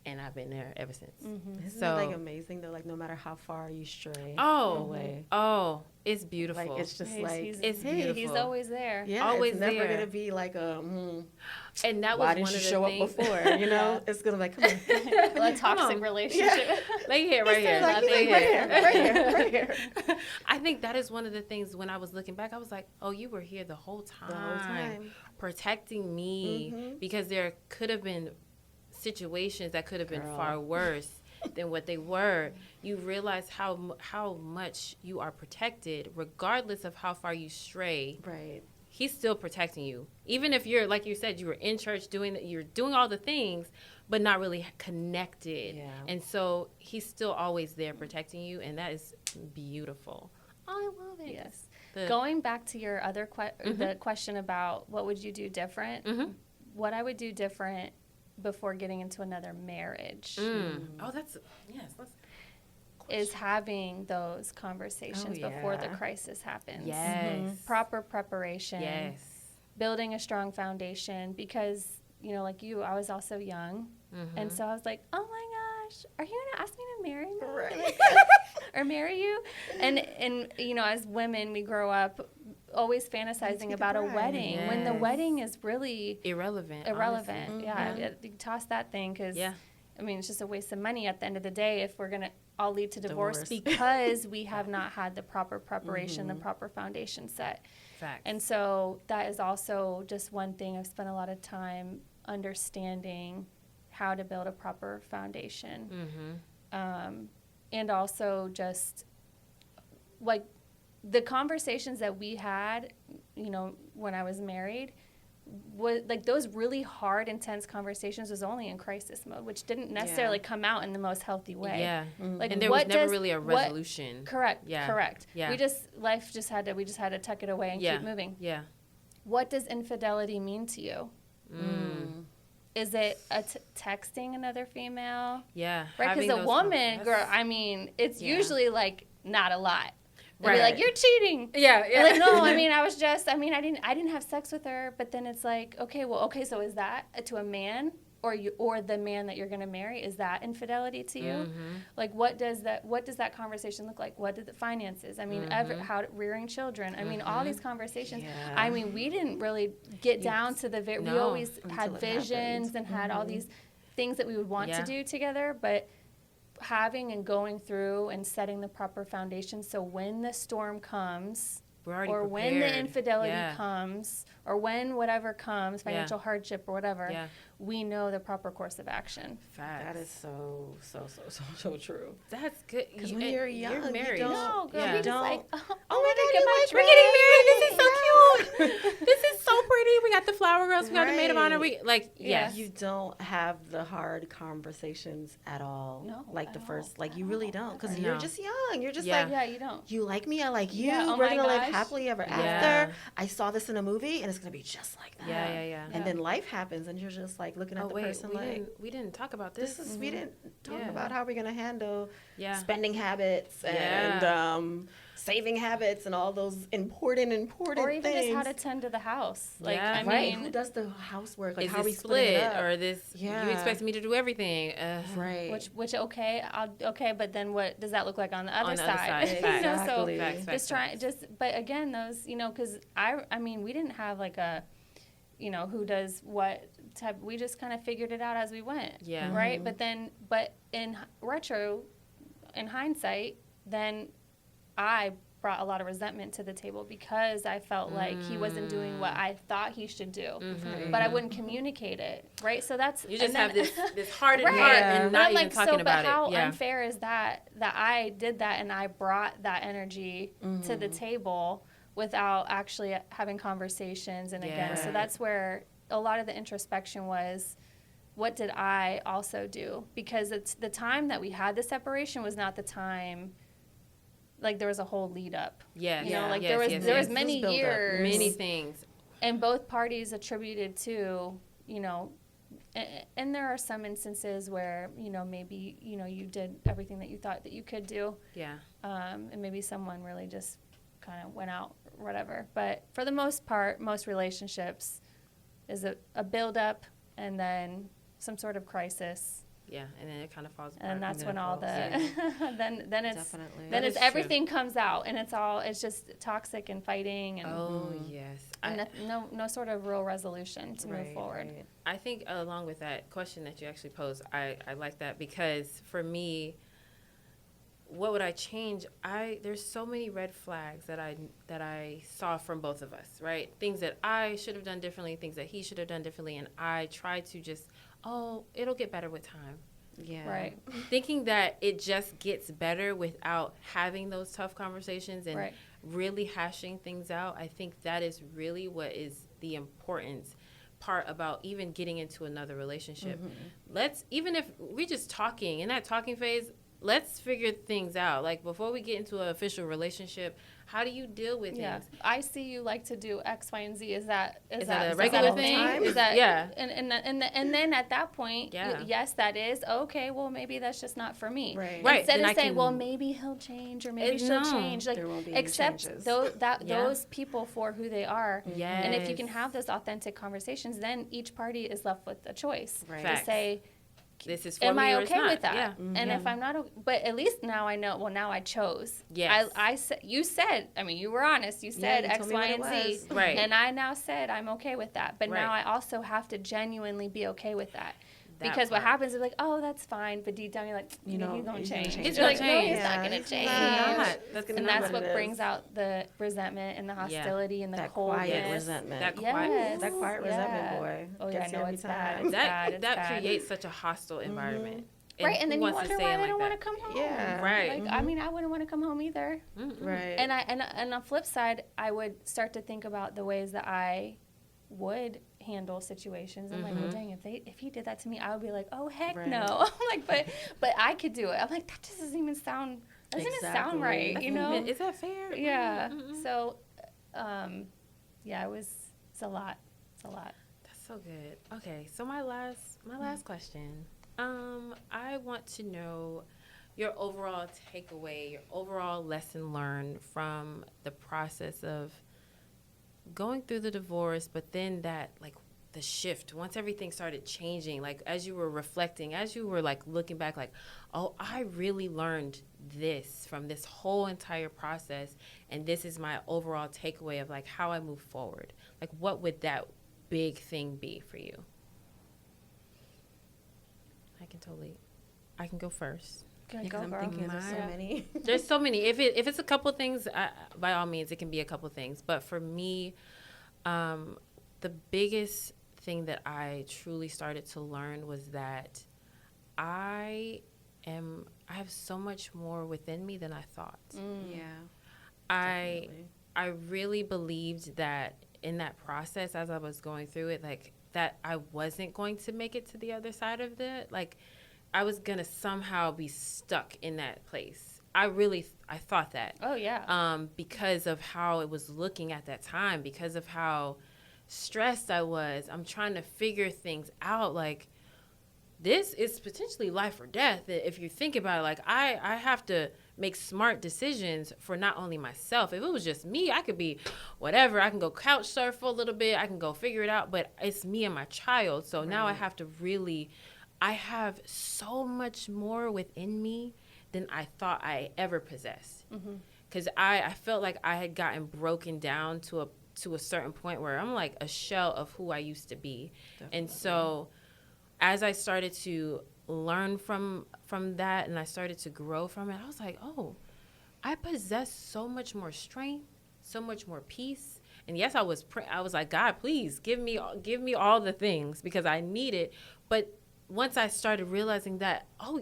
and I've been there ever since. Isn't that like amazing though? Like, no matter how far you stray away. Oh, it's beautiful. Like, it's just like, it's beautiful. He's always there. yeah, always it's never there. going to be like And that was why one didn't of you the show up things. before? You know, it's going to be like, come on. A toxic relationship. Lay here, right here. Like, Lay here. right here. I think that is one of the things when I was looking back, I was like, oh, you were here the whole time. The whole time. Protecting me, because there could have been situations that could have been far worse than what they were. You realize how much you are protected, regardless of how far you stray. Right. He's still protecting you, even if you're, like you said, you were in church you're doing all the things, but not really connected. Yeah. And so he's still always there protecting you, and that is beautiful. I love it. Yes. Going back to your other the question about what would you do different, what I would do different before getting into another marriage Oh, that's yes. is having those conversations before the yeah. crisis happens. Yes. Proper preparation. Yes. Building a strong foundation, because, you know, like you, I was also young. And so I was like, oh my gosh, are you going to ask me to marry me? Right. Or marry you? And you know, as women, we grow up always fantasizing about a wedding when the Yes. wedding is really Irrelevant. irrelevant. Yeah, you toss that thing, because Yeah. I mean, it's just a waste of money at the end of the day if we're going to all lead to divorce Divorce. because we have not had the proper preparation, the proper foundation set. Facts. And so that is also just one thing I've spent a lot of time understanding how to build a proper foundation. And also just like the conversations that we had, you know, when I was married, was like those really hard, intense conversations was only in crisis mode, which didn't necessarily come out in the most healthy way. Yeah. Like, And there was what never does- really a what- resolution. Correct. Yeah. Correct. Yeah. We just had to tuck it away and keep moving. Yeah. What does infidelity mean to you? Is it texting another female? Yeah. Right, Having because a those woman, con- girl, I mean, it's usually like not a lot. They'll be like, you're cheating. Yeah, yeah. Like, no, I mean, I didn't have sex with her. But then it's like, okay, so is that to a man or the man that you're going to marry? Is that infidelity to you? Mm-hmm. Like, what does that conversation look like? What did the finances? I mean, how rearing children. I mean, all these conversations. Yeah. I mean, we didn't really get down to the we always had visions and had all these things that we would want to do together, but having and going through and setting the proper foundation so when the storm comes or when the infidelity comes or when whatever comes, financial hardship or whatever, we know the proper course of action. Facts. That is so true. That's good. Because when you're young, you're married. No, girl, we just like, we're getting married. This is so cute. This is so pretty. We got the flower girls. We got the maid of honor. You don't have the hard conversations at all. No, like the first, all. you really don't. Because No. you're just young. You're just you don't. you like me, I like you. Yeah, oh We're my going to live gosh. happily ever after. I saw this in a movie, and it's going to be just like that. Yeah. And then life happens, and you're just looking at the person we didn't talk about this. we didn't talk about how we're going to handle spending spending habits and saving habits and all those important or even things. just how to tend to the house. I Who mean, does the housework? Is how are we this splitting it split up? or this? You expect me to do everything? Right. which but then what does that look like on the other side? Exactly. But again, those, because I mean, we didn't have like a, who does what type. We just kind of figured it out as we went. Yeah. Right. But in hindsight, then I brought a lot of resentment to the table because I felt like he wasn't doing what I thought he should do, but I wouldn't communicate it, right? So that's you just have this hardened heart and not even talking about it. But how unfair is that I did that and I brought that energy to the table without actually having conversations? And again, so that's where a lot of the introspection was. What did I also do? Because it's the time that we had the separation was not the time. Like there was a whole lead up. Yeah. There was many years. Many things. And both parties attributed to, and there are some instances where, maybe, you did everything that you thought that you could do. Yeah. And maybe someone really just kind of went out or whatever. But for the most part, most relationships is a build up and then some sort of crisis. Yeah, and then it kind of falls apart. And that's when all the then it's Definitely. then it's everything comes out and it's just toxic and fighting and and no sort of real resolution to move forward. Right. I think along with that question that you actually posed, I like that because for me, what would I change? There's so many red flags that I saw from both of us, right? Things that I should have done differently, things that he should have done differently, and I tried to just it'll get better with time. Yeah. Right. Thinking that it just gets better without having those tough conversations and really hashing things out. I think that is really what is the important part about even getting into another relationship. Even if we're just talking, in that talking phase, let's figure things out. Like before we get into an official relationship, how do you deal with things? I see you like to do X, Y, and Z. Is that a regular thing? Is that And then at that point, yes, that is okay. Well, maybe that's just not for me. Right. Instead of saying, well, maybe he'll change or maybe she'll change. Like there won't be accept those people for who they are. Yes. And if you can have those authentic conversations, then each party is left with a choice to say, this is for am me I or it's okay not. with that? Yeah. And if I'm not, but at least now I know. Well, now I chose. Yes. I said. You said. I mean, you were honest. You said you X, told me Y, what and it Z. was. Right. And I now said I'm okay with that. But now Right. I also have to genuinely be okay with that. That Because what part. happens is like, oh, that's fine. But deep down, you're like, he's going to change. He's You're gonna like, no, change. he's not going to change. And That's what brings out the resentment and the hostility and the that coldness. quiet resentment. That That quiet resentment, boy. Oh, yeah, Gets you no, every it's time. bad. It's bad. It's That bad. creates such a hostile environment. Right, and then who you wants to wonder stay why in they like don't want to that? come home. Yeah. Right. Like, I mean, I wouldn't want to come home either. Right. And on the flip side, I would start to think about the ways that I would handle situations. I'm like, well, dang, if he did that to me, I would be like, oh heck no. I'm like, but I could do it. I'm like, that just doesn't even sound right, you know? Is that fair? Yeah. So, it's a lot. It's a lot. That's so good. Okay, so my last question. I want to know, your overall takeaway, your overall lesson learned from the process of going through the divorce, but then that, like, the shift, once everything started changing, like, as you were reflecting, as you were, like, looking back, like, oh, I really learned this from this whole entire process, and this is my overall takeaway of, like, how I move forward. Like, what would that big thing be for you? I can go first. Because I'm thinking there's so many. There's so many. If it's a couple things, by all means, it can be a couple things. But for me, the biggest thing that I truly started to learn was that I have so much more within me than I thought. Yeah. I really believed that in that process, as I was going through it, like, that I wasn't going to make it to the other side of it. Like, I was going to somehow be stuck in that place. I thought that. Oh, yeah. Because of how it was looking at that time, because of how stressed I was. I'm trying to figure things out. Like, this is potentially life or death. If you think about it, like, I have to make smart decisions for not only myself. If it was just me, I could be whatever. I can go couch surf for a little bit. I can go figure it out. But it's me and my child. So now I have to really... I have so much more within me than I thought I ever possessed. Because I felt like I had gotten broken down to a certain point where I'm like a shell of who I used to be. Definitely. And so as I started to learn from that and I started to grow from it, I was like, oh, I possess so much more strength, so much more peace. And yes, I was like, God, please give me all the things because I need it. But once I started realizing that, oh,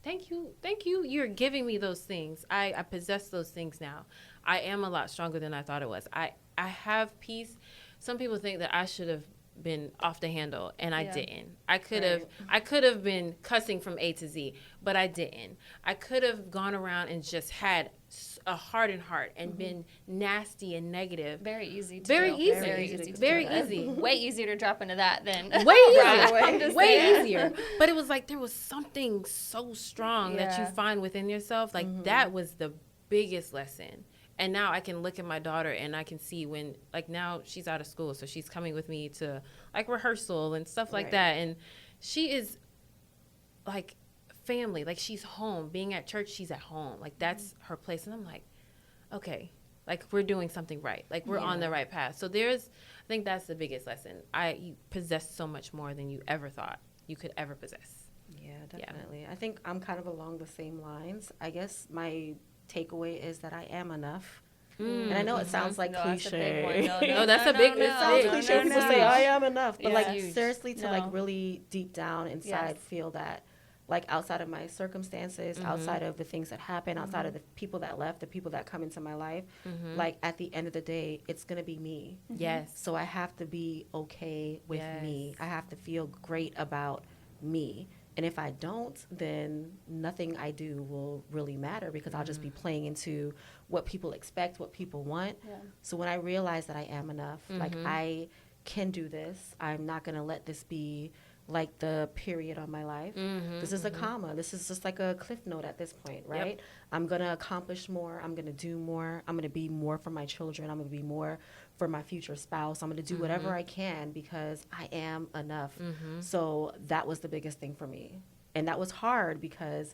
thank you, you're giving me those things. I possess those things now. I am a lot stronger than I thought it was. I have peace. Some people think that I should have been off the handle, and I didn't. I could have been cussing from A to Z, but I didn't. I could have gone around and just had a hardened heart and been nasty and negative. Very easy to very do. Easy. Very easy. Way easier to drop into that than way easier. Way easier. But it was like there was something so strong that you find within yourself. Like that was the biggest lesson. And now I can look at my daughter and I can see when, like, now she's out of school, so she's coming with me to, like, rehearsal and stuff like that. And she is, like, family. Like, she's home. Being at church, she's at home. Like, that's her place. And I'm like, okay, like, we're doing something right. Like, we're on the right path. So I think that's the biggest lesson. You possess so much more than you ever thought you could ever possess. Yeah, definitely. I think I'm kind of along the same lines. I guess my takeaway is that I am enough. And I know it sounds like cliche. That's a big one. It sounds cliche. People say, I am enough. But, like, huge. Seriously, to, like, really deep down inside feel that, like, outside of my circumstances, outside of the things that happen, outside of the people that left, the people that come into my life, like, at the end of the day, it's going to be me. Yes. So I have to be okay with me. I have to feel great about me. And if I don't, then nothing I do will really matter because I'll just be playing into what people expect, what people want. Yeah. So when I realize that I am enough, like, I can do this, I'm not going to let this be like the period on my life. This is a comma. This is just like a cliff note at this point, right? Yep. I'm going to accomplish more. I'm going to do more. I'm going to be more for my children. I'm going to be more for my future spouse. I'm going to do whatever I can because I am enough. So that was the biggest thing for me. And that was hard because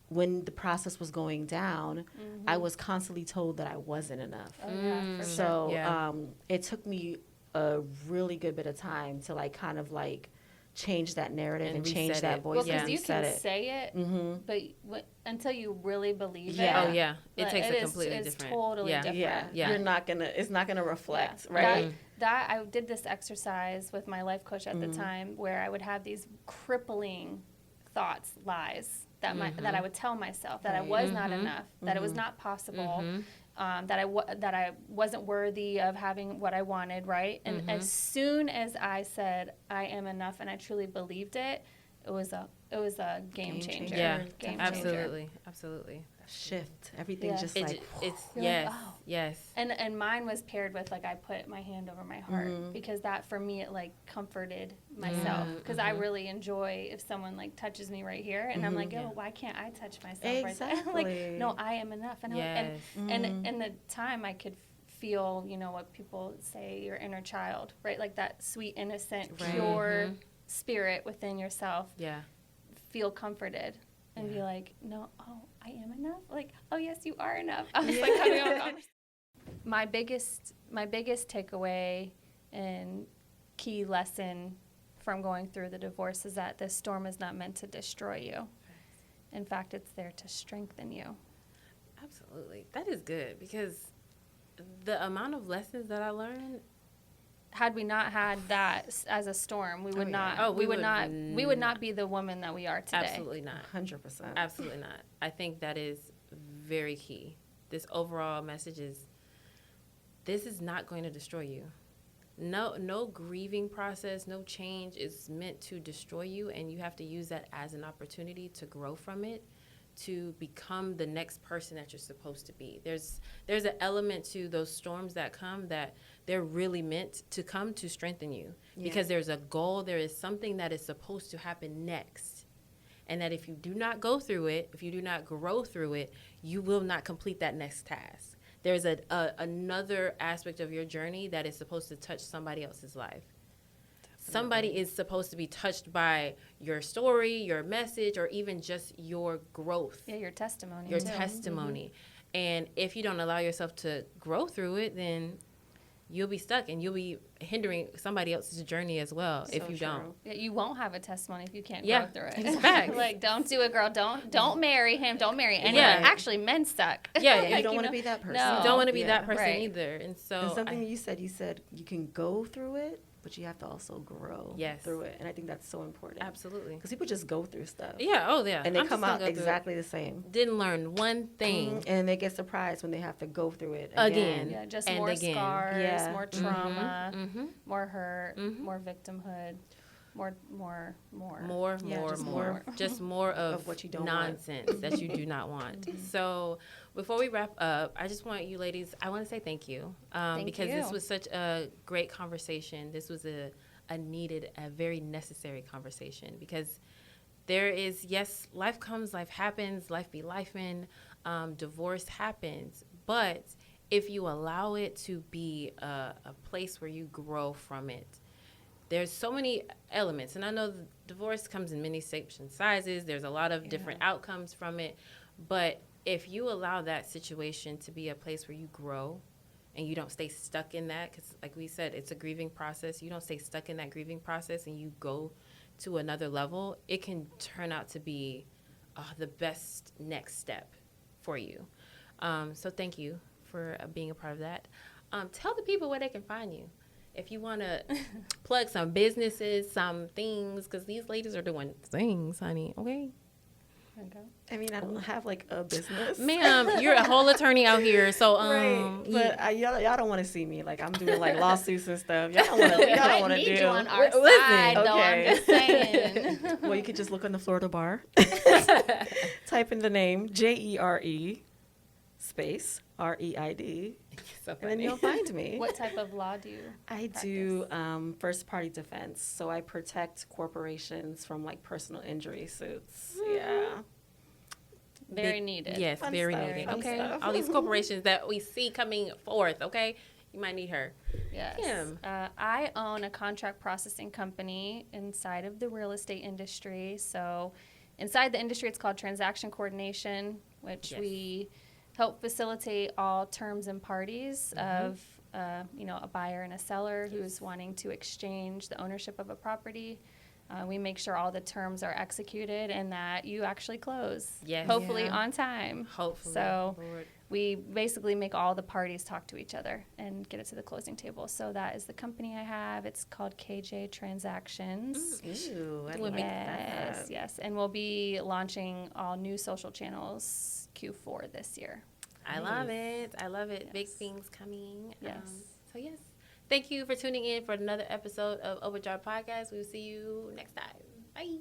when the process was going down, I was constantly told that I wasn't enough. Oh, yeah, for so sure. It took me a really good bit of time to, like, kind of, like, change that narrative and change that voice. Well, because you can say it, but until you really believe it. Oh, yeah. It takes a completely different. It's totally different. Yeah. It's not going to reflect, right? That I did this exercise with my life coach at the time where I would have these crippling thoughts, lies that that I would tell myself that I was not enough, that it was not possible, that I wasn't worthy of having what I wanted, right? And as soon as I said I am enough and I truly believed it, it was a game changer. Yeah, game absolutely, changer. absolutely. shift. Everything Yes. just It's You're yes, like, oh. yes. And mine was paired with like I put my hand over my heart because that for me it like comforted myself because I really enjoy if someone like touches me right here and I'm like, oh, why can't I touch myself right there? Like, no, I am enough. And Yes. and in the time I could feel, you know, what people say, your inner child, right? Like that sweet, innocent, pure spirit within yourself. Yeah. Feel comforted and be like, no, oh, I am enough. Like, oh yes, you are enough. I was like having a conversation. My biggest takeaway and key lesson from going through the divorce is that this storm is not meant to destroy you. In fact, it's there to strengthen you. Absolutely. That is good because the amount of lessons that I learned. Had we not had that as a storm, we would not. Oh, we would not be the woman that we are today. Absolutely not. 100%. Absolutely not. I think that is very key. This overall message is this is not going to destroy you. No grieving process, no change is meant to destroy you, and you have to use that as an opportunity to grow from it, to become the next person that you're supposed to be. There's an element to those storms that come that they're really meant to come to strengthen you because there's a goal, there is something that is supposed to happen next. And that if you do not go through it, if you do not grow through it, you will not complete that next task. There's another aspect of your journey that is supposed to touch somebody else's life. Definitely. Somebody is supposed to be touched by your story, your message, or even just your growth. Yeah, your testimony. Your testimony. And if you don't allow yourself to grow through it, then you'll be stuck and you'll be hindering somebody else's journey as well if you don't. Yeah, you won't have a testimony if you can't grow through it. It's facts. Like, don't do it, girl. Don't marry him. Don't marry anyone. Actually, men suck. Yeah, you don't want to be that person. No. You don't want to be that person either. And so and something you said you can go through it, but you have to also grow through it. And I think that's so important. Absolutely. Because people just go through stuff. Yeah, oh yeah. And they come out exactly the same. Didn't learn one thing. And they get surprised when they have to go through it again. Yeah, just more scars, more trauma, more hurt, more victimhood, more. Just more of what you don't nonsense that you do not want. So before we wrap up, I just want you ladies, I want to say thank you. Because this was such a great conversation. This was a needed, a very necessary conversation because there is, yes, life comes, life happens, life be lifing, divorce happens. But if you allow it to be a place where you grow from it, there's so many elements. And I know divorce comes in many shapes and sizes. There's a lot of different outcomes from it. But if you allow that situation to be a place where you grow and you don't stay stuck in that, because like we said, it's a grieving process. You don't stay stuck in that grieving process and you go to another level, it can turn out to be the best next step for you. So thank you for being a part of that. Tell the people where they can find you. If you want to plug some businesses, some things, because these ladies are doing things, honey, okay? I mean, I don't have like a business. Ma'am, you're a whole attorney out here, so right. But y'all don't want to see me. Like I'm doing like lawsuits and stuff. Y'all don't want to do. You on our side, though, I'm just saying. Well, you could just look on the Florida bar. Type in the name JERE space REID. So and then you'll find me. What type of law do you practice? Do first party defense. So I protect corporations from like personal injury suits. Yeah. Very needed. Yes, Fun very stuff. needed. Fun Okay. stuff. All these corporations that we see coming forth, okay? You might need her. Yes. Kim. I own a contract processing company inside of the real estate industry. So inside the industry, it's called transaction coordination, which we help facilitate all terms and parties of, a buyer and a seller who's wanting to exchange the ownership of a property. We make sure all the terms are executed and that you actually close, hopefully on time. Hopefully. So we basically make all the parties talk to each other and get it to the closing table. So that is the company I have. It's called KJ Transactions. Ooh, I like that. Yes. And we'll be launching all new social channels Q4 this year. I love it. I love it. Yes. Big things coming. Yes. So, yes. Thank you for tuning in for another episode of Overdrive Podcast. We will see you next time. Bye.